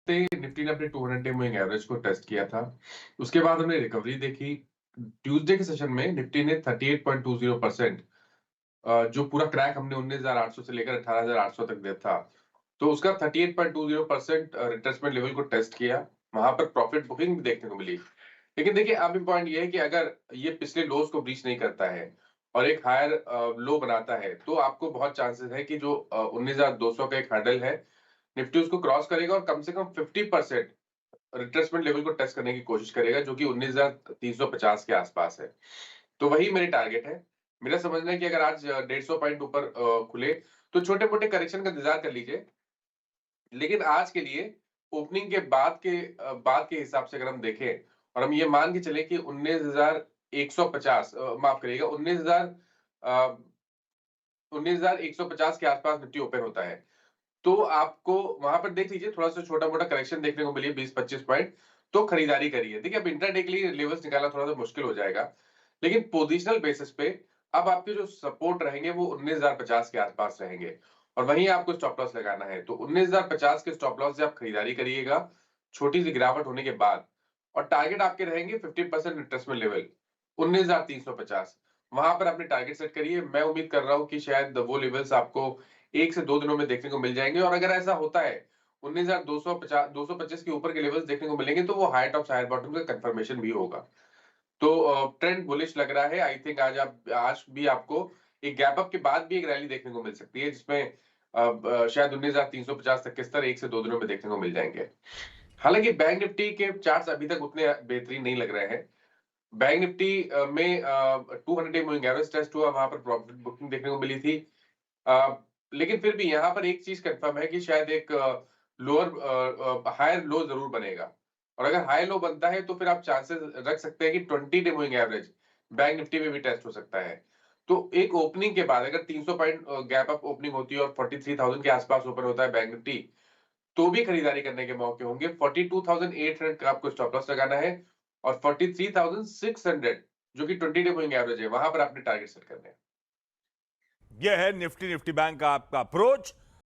Nifty ने अपने 200 day moving average को टेस्ट किया था। उसके बाद हमने रिकवरी देखी। ट्यूसडे के सेशन में निफ्टी ने 38.20% जो पूरा क्रैक हमने 19,800 से लेकर 18,800 तक दिया था, तो उसका 38.20% रिट्रेसमेंट लेवल को टेस्ट किया। वहां पर प्रॉफिट बुकिंग भी देखने को मिली। लेकिन देखिए, अब पॉइंट ये है कि अगर ये पिछले लोज को ब्रीच नहीं करता है और एक हायर लो बनाता है, तो आपको बहुत चांसेस है कि जो 19,200 का एक हैंडल है, निफ्टी उसको क्रॉस करेगा और कम से कम 50% रिट्रेसमेंट लेवल को टेस्ट करने की कोशिश करेगा, जो कि 19,350 के आसपास है। तो वही मेरी टारगेट है। मेरा समझना है कि अगर आज 150 पॉइंट ऊपर खुले, तो छोटे-मोटे करेक्शन का इंतजार कर लीजिए। लेकिन आज के लिए ओपनिंग के बाद के हिसाब से अगर हम देखें और हम ये मान के चले कि 19,150 माफ करिएगा, 19,150 के आसपास निफ्टी ओपन होता है। तो आपको वहां पर देख लीजिए, थोड़ा सा छोटा-मोटा करेक्शन देखने को मिली 20-25 पॉइंट, तो खरीदारी करिए। देखिए, अब इंट्राडे के लिए लेवल्स निकालना थोड़ा सा मुश्किल हो जाएगा, लेकिन पोजिशनल बेसिस पे अब आपके जो सपोर्ट रहेंगे वो 19,050 के आसपास रहेंगे और वहीं आपको स्टॉप लॉस लगाना है। तो 19,050 के स्टॉप लॉस से आप खरीदारी करिएगा, छोटी सी गिरावट होने के बाद, और टारगेट आपके रहेंगे 50% रिट्रेसमेंट लेवल 19,350। वहां पर अपने टारगेट सेट करिए। मैं उम्मीद कर रहा हूं कि शायद वो लेवल्स आपको 1 से 2 दिनों में देखने को मिल जाएंगे, और अगर ऐसा होता है 19,250 225 के ऊपर के लेवल्स देखने को मिलेंगे, तो वो हाई टॉप हायर बॉटम का कंफर्मेशन भी होगा। तो ट्रेंड बुलिश लग रहा है। आई थिंक आज भी आपको एक गैप अप के बाद भी एक रैली देखने को मिल सकती है, जिसमें शायद 19,350 तक के स्तर 1 से 2 दिनों में देखने को मिल जाएंगे। हालांकि बैंक निफ्टी के चार्ट्स अभी तक उतने बेहतरीन नहीं लग रहे हैं। बैंक निफ्टी में 200 डे मूविंग एवरेज टेस्ट हुआ, वहां पर प्रॉफिट बुकिंग देखने को मिली थी। लेकिन फिर भी यहाँ पर एक चीज कंफर्म है कि शायद एक हायर लो जरूर बनेगा, और अगर हाई लो बनता है तो फिर आप चांसेस रख सकते हैं कि 20 day moving average bank Nifty में भी टेस्ट हो सकता है। तो एक ओपनिंग के बाद अगर 300 पॉइंट गैप अप ओपनिंग होती है और 43,000 के आसपास ओपन होता है बैंक निफ्टी, तो भी खरीदारी करने के मौके होंगे। 42,800 का आपको स्टॉप लॉस लगाना है, और 43,600 जो कि 20 डे मूविंग एवरेज है, वहां पर आपने टारगेट सेट करना है। यह है निफ्टी बैंक का आपका अप्रोच।